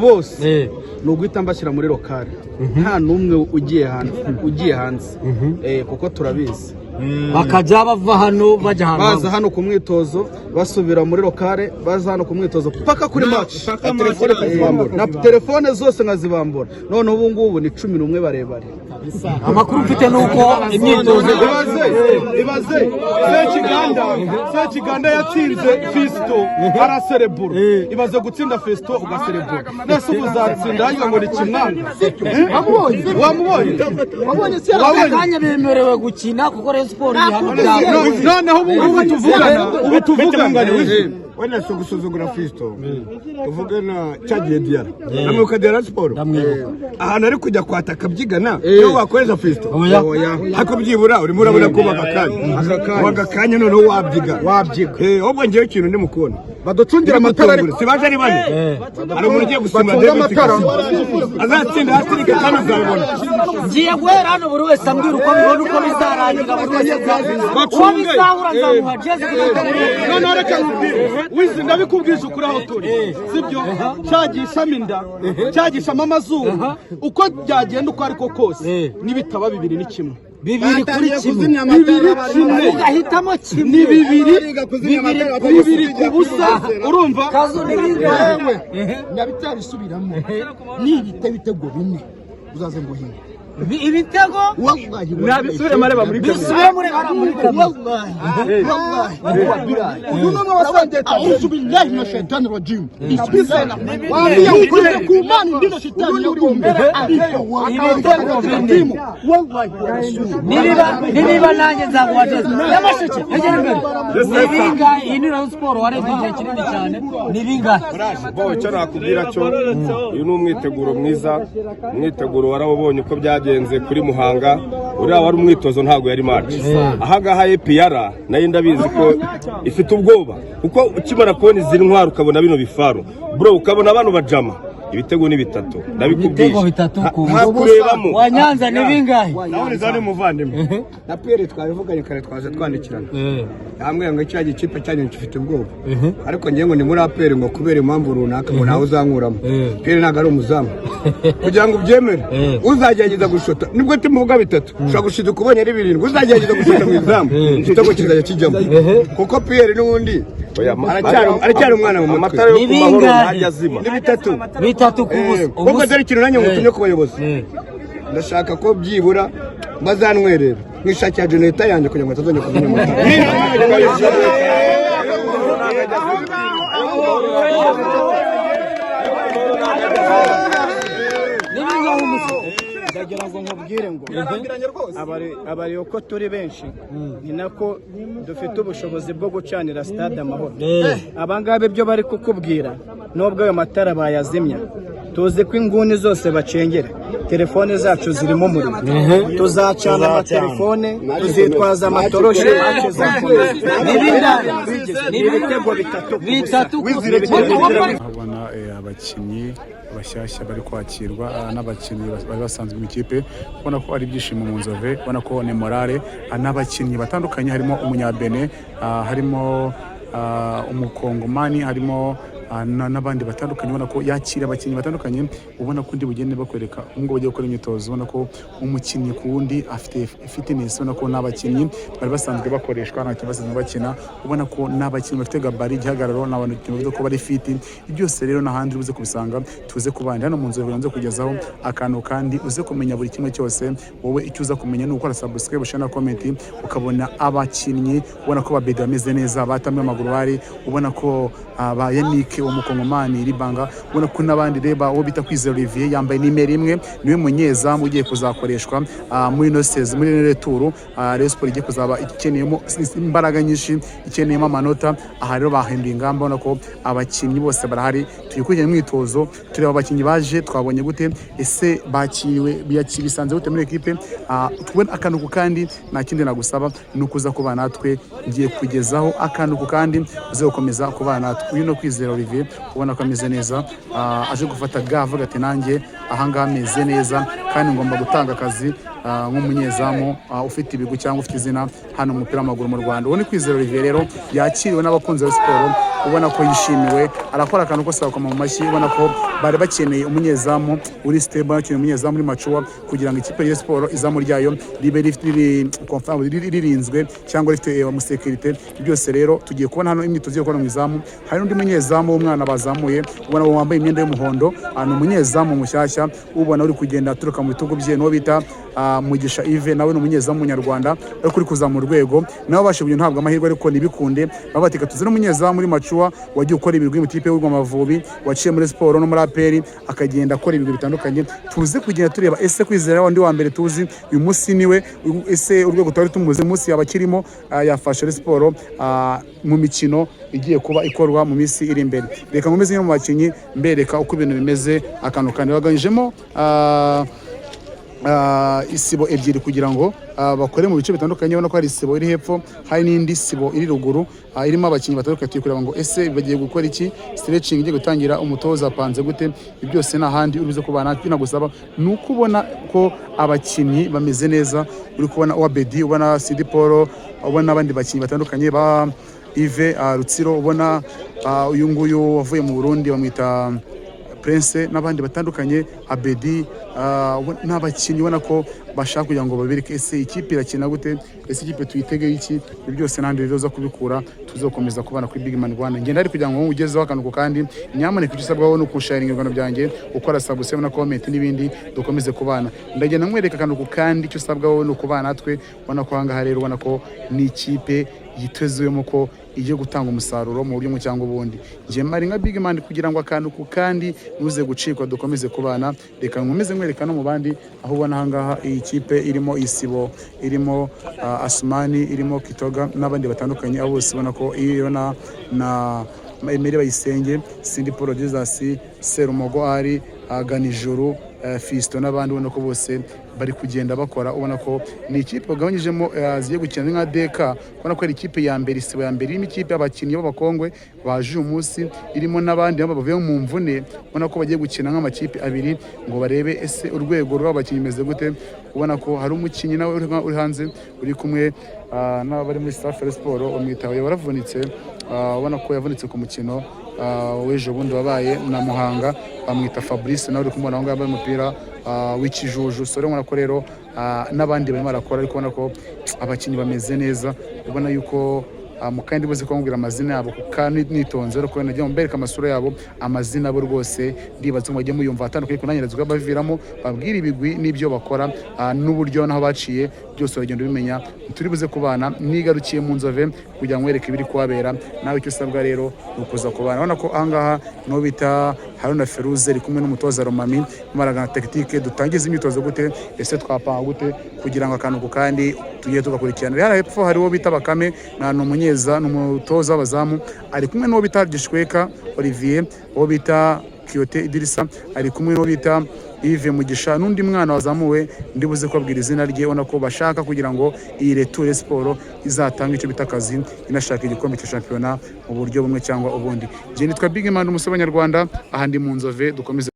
bose nuguhita mbashyira muri lokale nta numwe ugiye hanze kuko turabizi bakajya bava hano bajya hanze baza hano ku mwitozo basubira muri lokale baza hano ku mwitozo paka kuri match na telefone zose nkazibambura none ubu ngubu ni 11 barebare amakuru mfite nuko imyitozo ibaze Sekiganda yatsinze Fisto araserebura ibaze gutsinda Fisto ugaserebura nese ubuzatsinda yiga ngo ni kimwanga wamubonye kanya bemerewe gukina kuko Rayon Sport hano noneho ubu tuvugana wenda so gusuzugura Fisto uvugana cyagiye Diara namwe kadera Sport ahantu ari kujya kwataka byigana yo wakoreza Fisto hako byibura uri murabona ko bagakanya none wabyiga ubwo ngiye ikintu ndi mukona baducungira amatara ariko sibaje ari bane ari umuntu ugiye gusima amatara azatsinda hasirika kandi uzabibona ngiye guhera hano buri wese ambwira uko bibona uko bizarangira buri wese uko bizahura nzamuha jeze none reka wizi ndabikubwije ukuri aho turi sibyo cyagisha minda cyagisha amazuru uko byagenda uko ariko kose nibitaba 2-1 bibiri kuri kimwe ugahitamo kimwe ni bibiri kubusa urumva kazo yewe nyabitabisubiramo nibite bitego bine uzaze nguhira ibitego nabisubire mareba muri bisubire muri wallahi uyu numwe wasanje a'udhu billahi minash shaitani rajim bismillah waambia ukuje kumani ndilo shetani uri imbere ibitego bine niba nanjye nzaguhateza yamashike hejuru imbere nibinga ini Rayon Sport warebye igihe kinini cyane nibinga bo cyo nakubwira cyo uyu ni umwiteguro mwiza umwiteguro warawubonye uko byagenze kuri Muhanga uriya wari umwitozo ntago yari match ahagaha EPR nayo ndabizi ko ifite ubwoba kuko ukimara kubona izi ntwaro ukabona bino bifaru bro ukabona abantu bajama ibitego ni 3 ndabikubwiye hakurebamo wa Nyanza ni bingahe nawe zane muvandimwe na Pierre twabivuganye kare twaje twandikirana hamwe ngo cyaje ikipe cyane gifite ubwoba ariko ngiye ngo ni muri APR ngo kubera impamvu runaka ngo nawe uzankuramo Pierre ntago ari umuzamu kugira ngo ubyemere uzagerageza gushota nibwo timuvuga 3 ushaka gushida kubonye ari 7 uzagerageza gushota mu izamu igitego kizajya kijyamo kuko Pierre n'undi aracyari umwana mu amatara yo kumahoro najya zima ni 3 kubusa ubwo dore ikintu nanyo mutumye ku bayobozi ndashaka ko byibura bazanwerera nkishakira generator yanjye kugira ngo atazongera kuzimya ndagira ngo nkubwire ngo abari uko turi benshi ni nako dufite ubushobozi bwo gucanira stade Amahoro abangabe byo bari kukubwira nubwo ayo matara bayazimya tuzi ko inguni zose bacengera telefone zacu zirimo umuriro tuzacana amatelefone tuzitwaza amatoroshi n'ibitego 3 abona abakinnyi bashyashya bari kwakirwa n'abakinnyi bari basanzwe mu kipe ubona ko ari byishimo mu nzove ubona ko ne morale n'abakinnyi batandukanye harimo umunyabene harimo umukongomani harimo n'abandi batandukanye ubona ko yakira abakinnyi batandukanye ubona ko ndi bugende bakwereka ngo bajye gukora imyitozo ubona ko umukinnyi ku wundi afite fitness ubona ko n'abakinnyi bari basanzwe bakoreshwa n'abakinnyi basanzwe bakina ubona ko n'abakinnyi bafite gabari gihagararo n'abantu bavuga ko bari fit byose rero n'ahandi uze kubisanga tuze kubandi hano mu nzu biranze kugezaho akantu kandi uze kumenya buri kimwe cyose wowe icyo uza kumenya ni ukora subscribe ushana comment ukabona abakinnyi ubona ko babega ameze neza batamwe amaguru bari ubona ko ba Yannick umukongomani Ribanga ubona ko nabandi reba uwo bita Kwizera Olivier yambaye nimero 1 niwe munyezamu ugiye kuzakoreshwa muri noses muri retour Rayon Sport igiye kuzaba ikeneyemo imbaraga nyinshi ikeneyemo amanota aha rero bahinduye ingamba ubona ko abakinnyi bose barahari tuyikujye mwitozo tureba abakinnyi baje twabonye gute ese bakiriwe bisanze gute muri equipe tubona akantu kandi nta kindi nagusaba nukuza kubana natwe ngiye kugezaho akantu kandi uze gukomeza kubana natwe uyu no Kwizera Olivier ubona ko ameze neza aje gufata avuga ati nanjye ahangaha ameze neza kandi ngomba gutanga akazi nk'umunyezamu ufite ibigwi cyangwa ufite izina hano mu mupira w'amaguru mu Rwanda. Uwo ni Kwizera Olivier rero yakiriwe n'abakunzi ba siporo, ubona ko yishimiwe, arakora akantu kose akoma mu mashyi, ubona ko bari bakeneye umunyezamu uri stable, bakeneye umunyezamu uri mature kugira ngo ikipe ya siporo izamu ryayo ribe ririnzwe cyangwa rifite umusekirite. Byose rero tugiye kubona hano imyitozo yo gukora mu izamu. Hari undi munyezamu w'umwana bazamuye, ubona wambaye imyenda y'umuhondo, ni umunyezamu mushyashya, ubona uri kugenda aturuka mu bitugu bye, n'uwo bita Mugisha Yves, nawe ni umunyezamu w'umunyarwanda ariko uri kuzamura urwego, nawe abashije ntabwo amahirwe ariko nibikunde babatika tuzana umunyezamu muri Macuwa wagiye ukora ibigwi mu kipe y'u Amavubi, waciye muri siporo no muri APR akagenda akora ibigwi bitandukanye. Tuze kugenda tureba ese Kwizera wandi wa mbere tuzi uyu munsi niwe, ese urwego twari tumuze munsi yabakirimo yafasha siporo mu mikino igiye kuba ikorwa mu minsi iri imbere. Reka nkomeze mu bakinyi mbereka uko ibintu bimeze, akantu kandi baganyijemo isibo ebyiri kugira ngo bakore mu bice bitandukanye. Ubona ko hari isibo iri hepfo, hari n'indi sibo iri ruguru irimo abakinnyi batandukanye. Turi kureba ngo ese bagiye gukora iki, stretching igiye gutangira, umutoza apanze gute, ibi byose n'ahandi uribuze kubana. Binagusaba ni uko ubona ko abakinnyi bameze neza, uri kubona Wabedi, ubona Sidi Paul, ubona abandi bakinnyi batandukanye ba Yves Rutsiro, ubona uyu nguyu wavuye mu Burundi bamwita Prince, n'abandi batandukanye Abedi, n'abakinnyi ubona ko bashaka kugira ngo babereke ese ikipe irakina gute, ese ikipe tuyitege iki. Ibi byose n'ahandi rero zo kubikura tuzokomeza kubana kuri Big Man Rwanda. Ngenda ari kugira ngo ugezeho akantu kandi nyamuneka icyo usabwaho no kusharinga ibintu byanjye, ukora subscribe na comment n'ibindi, dukomeze kubana. Ndagenda nkwereka akantu kandi icyo usabwaho no kubana natwe. Ubona ko hanga rero ubona ko ni ikipe yitezwemo ko igiye gutanga umusaruro mu buryo cyangwa ubundi. Ngiye mari nka Big Man kugira ngo akantu kandi nuze gucikwa, dukomeze kubana. Reka nkomeze nkwereka no mu bandi, aho ubona hangaha iyi kipe irimo isibo, irimo Asmani, irimo Kitoga n'abandi batandukanye, abo bose ubona ko irona na Emery Bayisenge, Cindy Paul Jesus, Serumogo ari Ganijuru, Fisto n'abandi, ubona ko bose bari kugenda bakora. Ubona ko ni ikipe bagabanyijemo zigiye gukina nka deka. Ubona ko ari ikipe ya mbere, isibo ya mbere, irimo ikipe y'abakinnyi b'abakongwe baje uyu munsi, irimo n'abandi bavuye mu mvune. Ubona ko bagiye gukina nk'amakipe abiri ngo barebe ese urwego rw'abakinnyi meze gute. Ubona ko hari umukinnyi nawe uri hanze uri kumwe n'abari muri staff ya siporo, bamwitaho yaravunitse. Ubona ko yavunitse ku mukino w'ejo bundi wabaye na Muhanga, bamwita Fabrice, nawe uri kumubona aho yambaye umupira w'ikijuju. So rero ko rero n'abandi barimo barakora, ariko ubona ko abakinnyi bameze neza. Ubona yuko mukandi buze kumbwira amazina yabo kandi nitonze, ariko nagiye mbereka amasura yabo, amazina abo rwose ndibaza ngo bajye muyumva atandukanye kunanyerezwa baviramo, babwira ibigwi n'ibyo bakora n'uburyo naho baciye, byose bagenda bimenya. Turi buze kubana nigarukiye mu Nzove kugira ngo wereke ibiri kuhabera. Nawe icyo usabwa rero ukuza kubana. Ubona ko ahangaha no bita Haruna Feruze ari kumwe n'umutoza Romami, maragana tactique dutangiza imyitozo gute, ese twapanga gute kugira ngo akantu kandi tugiye tugakurikirana. Rero hepfo hari uwo bita Bakame, n'umutoza w'abazamu, ari kumwe n'uwo bita Gishweka Olivier, uwo bita Kiyote Idirisa, ari kumwe n'uwo bita Yves Mugisha, n'undi mwana wazamuwe ndibuze kubabwira izina rye. Ubona ko bashaka kugira ngo iyi Retour Sport izatanga icyo bita akazi, inashaka igikombe cya shampiyona mu buryo bumwe cyangwa ubundi. Je nitwa Big Man umusabanyarwanda, ahandi mu Nzove, dukomeze